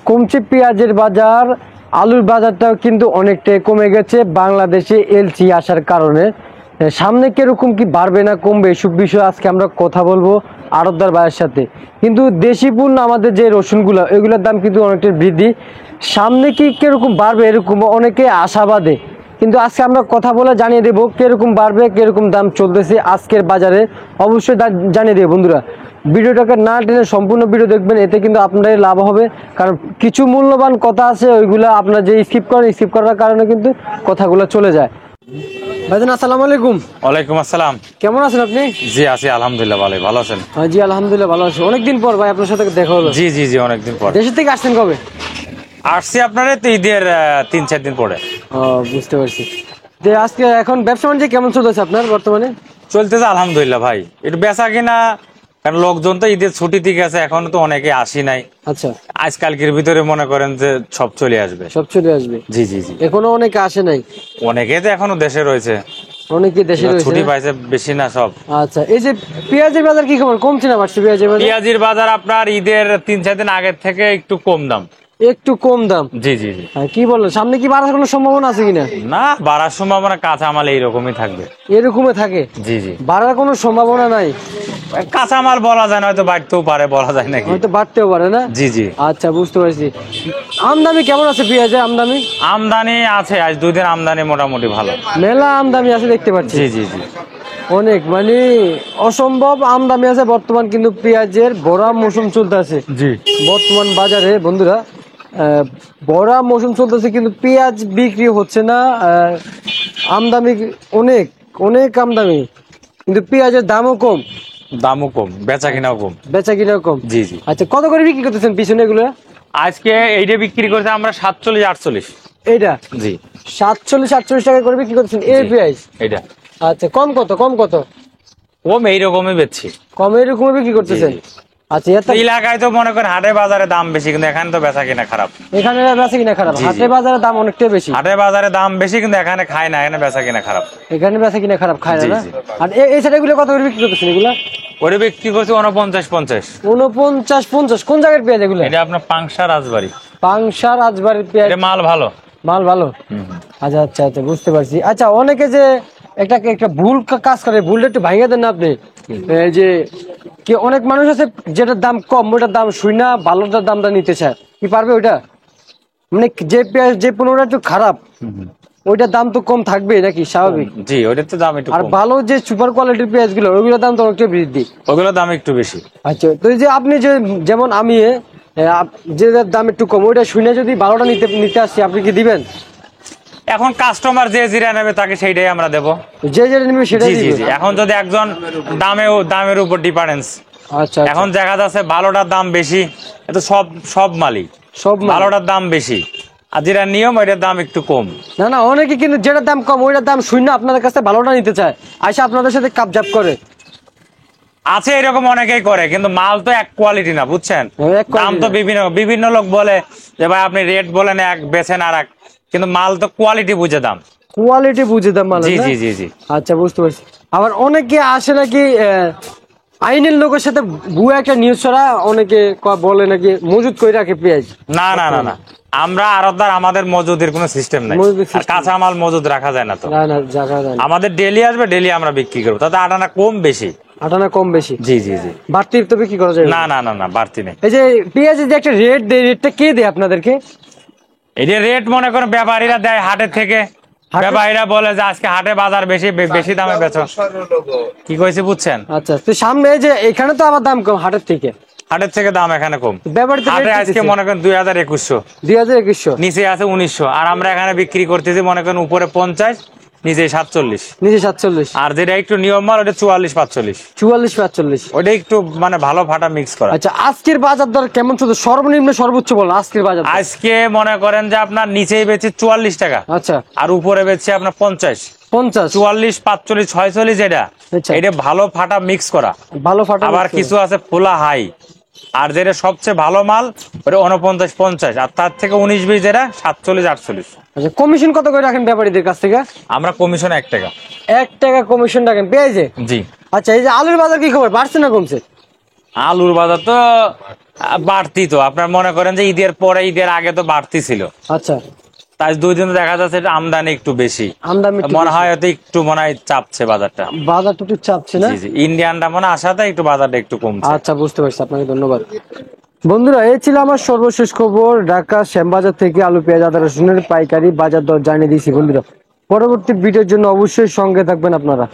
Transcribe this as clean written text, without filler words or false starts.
কমছে পেঁয়াজের বাজার, আলুর বাজারটাও কিন্তু অনেকটাই কমে গেছে বাংলাদেশে এলসি আসার কারণে। সামনে কিরকম কি বাড়বে না কমবে এসব বিষয়ে আজকে আমরা কথা বলবো আড়তদার ভাইয়ের সাথে। কিন্তু দেশি পণ্য আমাদের যে রসুনগুলো এগুলোর দাম কিন্তু অনেকটাই বৃদ্ধি, সামনে কি কিরকম বাড়বে এরকম অনেকে আশাবাদে। কিন্তু আজকে আমরা কথা বলে জানিয়ে দেবো কিরকম বাড়বে কিরকম দাম চলতেছে আজকের বাজারে, অবশ্যই জানিয়ে দেবো বন্ধুরা। ভিডিওটাকে না টেনে সম্পূর্ণ ভিডিও দেখবেন, এতে কিন্তু আপনাদের লাভ হবে। কারণ কিছু মূল্যবান কথা আছে ওইগুলো আপনার যে স্কিপ করার কারণে কিন্তু কথাগুলো চলে যায়। ভাইজান আসসালামু আলাইকুম। ওয়ালাইকুম আসসালাম। কেমন আছেন আপনি? জি আছি আলহামদুলিল্লাহ, ভালো আছেন? জি আলহামদুলিল্লাহ ভালো আছি। অনেকদিন পর ভাই আপনার সাথে দেখা হলো। জি জি জি অনেকদিন পর। দেশের থেকে আসছেন কবে? আসছি আপনারে তো ঈদের 3-4 দিন পরে। ও বুঝতে পারছি। যে আজকে এখন ব্যবসা বাণিজ্য কেমন চলতেছে আপনার বর্তমানে? চলতেছে আলহামদুলিল্লাহ ভাই, একটু বেচা কিনা, কারণ লোকজন তো ঈদের ছুটি ঠিক আছে, এখনো তো অনেকে আসি নাই। আচ্ছা, আজকালকের ভিতরে মনে করেন যে সব চলে আসবে। সব চলে আসবে। জি জি জি, এখনো অনেকে আসে নাই, অনেকে তো এখনো দেশে রয়েছে, অনেকে দেশে রয়েছে ছুটি না? পাইছে বেশি না সব। আচ্ছা, এই যে পেঁয়াজের বাজার কি খবর, কমছে না বাড়ছে পেঁয়াজের বাজার? পেঁয়াজির বাজার আপনার ঈদের 3-4 দিন আগের থেকে একটু কম দাম। একটু কম দাম? জি জি জি। কি বলেন, সামনে কি বাড়ার কোনো সম্ভাবনা আছে কিনা? না, বাড়ার সম্ভাবনা কাঁচামাল এইরকমই থাকবে। এরকমই থাকে? জি জি, বাড়ার কোনো সম্ভাবনা নাই? কাঁচামাল বলা যায় না, হয়তো বাড়তেও পারে, বলা যায় নাকি। হয়তো বাড়তেও পারে না? জি জি। আচ্ছা বুঝতে পারছি। আমদানি কেমন আছে পেঁয়াজের আমদানি? আমদানি আছে, আজ 2 দিন আমদানি মোটামুটি ভালো। মেলা আমদানি আছে দেখতে পাচ্ছি। জি জি জি। অনেক মানে অসম্ভব আমদানি আছে বর্তমান, কিন্তু পেঁয়াজের ভরা মৌসুম চলতেছে জি। বর্তমান বাজারে বন্ধুরা। ভরা মৌসুম চলতেছে কিন্তু পেঁয়াজ বিক্রি হচ্ছে না। আমদানি অনেক অনেক আমদানি, কিন্তু পেঁয়াজের দামও কম। দামও কম, বেচা কিনাও কম। বেচা কিনাও কম? জি জি। আচ্ছা, কত করে বিক্রি করতেছেন পিছনে এগুলো? আজকে এইটা বিক্রি করতে আমরা 47-48। এইটা জি। 47-48 টাকা করে বিক্রি করতেছেন এই পেঁয়াজ? এইটা আচ্ছা, কম কত? কম কত? কম এইরকমই বেচছি। কম এরকম বিক্রি করতেছেন? আচ্ছা, এলাকায় তো মনে করেন হাটে বাজারে দাম বেশি, কিন্তু এখানে তো বেচা কিনা খারাপ। এখানে বেচা কিনা খারাপ? জি, জি। হাটে বাজারে দাম অনেকটা বেশি? হাটে বাজারে দাম বেশি, কিন্তু এখানে খায় না, এখানে বেচা কিনা খারাপ। এখানে বেচা কিনা খারাপ, খায় না জি, না? জি। আর এই সাইড এগুলো কত করে বিক্রি করতেছেন এগুলা? ওরে বিক্রি করছি 49-50। 49-50? কোন জায়গার পেঁয়াজ এগুলো? এটা আপনার পাংশা রাজবাড়ি। পাংশা রাজবাড়ির পেঁয়াজ? এটা মাল ভালো। মাল ভালো? আচ্ছা আচ্ছা আচ্ছা, বুঝতে পারছি। আচ্ছা, অনেকে যে একটা ভুল কাজ করে, ভুলটা একটু ভাঙিয়ে দেন না আপনি। এই যে কি অনেক মানুষ আছে যেটার দাম কম ওইটার দাম শুই না ভালোটার দামটা নিতে চায়, কি পারবে ওইটা? মানে যে পেঁয়াজ যে পণ্যটা একটু খারাপ ওইটার দাম তো কম থাকবে নাকি, স্বাভাবিক? জি, ওটার তো দাম একটু আর কম। ভালো যে সুপার কোয়ালিটির পেঁয়াজ গুলো ওইগুলোর দাম তো অনেকটা বৃদ্ধি। ওগুলোর দাম একটু বেশি। আচ্ছা, তো এই যে আপনি যে যেমন আমি যে দাম একটু কম ওইটা শুনে যদি ভালোটা নিতে আসছি, আপনি কি দিবেন? এখন কাস্টমার যে জিরা নেবে তাকে সেইটাই আমরা দেবো। যে যেটা নিবে সেটাই জি জি জি। দিবেন? এখন যদি একজন দামের উপর ডিফারেন্স। আচ্ছা, এখন দেখা যাচ্ছে ভালোটার দাম বেশি, এটা সব মালই সব মাল? ভালোটার দাম বেশি, আর যেটা নিয়ম ওইটার দাম একটু কম। না না, অনেকে কিন্তু যেটার দাম কম ওইটার দাম শূন্য আপনাদের কাছে ভালোটা নিতে চায়, আইসা আপনাদের সাথে কাপজাপ করে। আছে এরকম অনেকেই করে, কিন্তু মাল তো এক কোয়ালিটি না, বুঝছেন? এক quality দাম তো না। বিভিন্ন লোক বলে যে ভাই আপনি রেট বলেন এক বেছেন আর এক, কিন্তু মাল তো কোয়ালিটি বুঝে দাম। কোয়ালিটি বুঝে দাম মানে? জি জি জি জি। আচ্ছা, বুঝতে পারছি। আবার অনেকে আসে নাকি আইনের লোকের সাথে ভুয়া একটা নিউজ ছড়া, অনেকে বলে নাকি মজুদ করে রাখে পেঁয়াজ। না না না না, আমরা আড়তদার, আমাদের মজুদের কোনো সিস্টেম নাই। মজুদের আর system কাঁচা মাল মজুদ রাখা যায় না তো। না না, জায়গা যায় না। আমাদের ডেলি আসবে, ডেলি আমরা বিক্রি করবো, তাতে আটানা কম বেশি। আটানা কম বেশি? জি জি জি। বাড়তি তো বিক্রি করা যায় না না না না, বাড়তি নেই। এই যে পেঁয়াজের যে একটা রেট দেয়, রেটটা কে দেয় আপনাদেরকে? এই যে রেট মনে করেন ব্যাপারীরা দেয় হাটের থেকে। ব্যাপারীরা বলে যে আজকে হাটে বাজার বেশি দামে বেচো। কি কইছে বুঝছেন? আচ্ছা, তো সামনে এই যে এখানে তো আবার দাম কম হাটের থেকে? হাটের থেকে দাম এখানে কম। ব্যাপারী তো হাটে rate আজকে দিতেছে মনে করেন 2100, 2100, নিচে আছে 1900, আর আমরা এখানে বিক্রি করতেছি মনে করেন উপরে 50, নিচে 47। নিচে 47? আর যেটা একটু নিয়ম মাল ওটা 44-45। 44-45? ওটা একটু মানে ভালো ফাটা মিক্স করা। আচ্ছা, আজকের বাজার দর কেমন চলছে, সর্বনিম্ন সর্বোচ্চ বলেন আজকের বাজার দর? আজকে মনে করেন যে আপনার নিচেই বেচে 44 টাকা, আচ্ছা, আর উপরে বেচছে আপনার 50, 50, 44, 45, 46। এটা আচ্ছা। এটা ভালো ফাটা মিক্স করা। ভালো ফাটা আবার মিক্স কিছু আছে ফোলা হাই, আর যেটা সবচেয়ে ভালো মাল ওটা 49-50, আর তার থেকে 19-20 যেটা 47-48। আচ্ছা, কমিশন কত করে রাখেন ব্যাপারীদের কাছ থেকে? আমরা কমিশন 1 টাকা। 1 টাকা কমিশন রাখেন পেঁয়াজে? জি। আচ্ছা, এই যে আলুর বাজার কি খবর, বাড়ছে না কমছে? আলুর বাজার তো বাড়তি তো আপনার মনে করেন যে ঈদের পরে ঈদের আগে তো বাড়তি ছিল, আচ্ছা, তাই 2 দিন দেখা যাচ্ছে এটা আমদানি একটু বেশি, আমদানি একটু মনে বেশি। হয় হয়তো একটু মনে হয় চাপছে বাজারটা। বাজারটা একটু চাপছে না? জি জি, ইন্ডিয়ানটা মনে হয় আসাতে একটু বাজারটা একটু কমছে। আচ্ছা, বুঝতে পারছি, আপনাকে ধন্যবাদ। বন্ধুরা, এই ছিল আমার সর্বশেষ খবর। ঢাকা শ্যামবাজার থেকে আলু, পেঁয়াজ, আদা, রসুনের পাইকারি বাজার দর জানিয়ে দিয়েছি বন্ধুরা। পরবর্তী ভিডিওর জন্য অবশ্যই সঙ্গে থাকবেন আপনারা।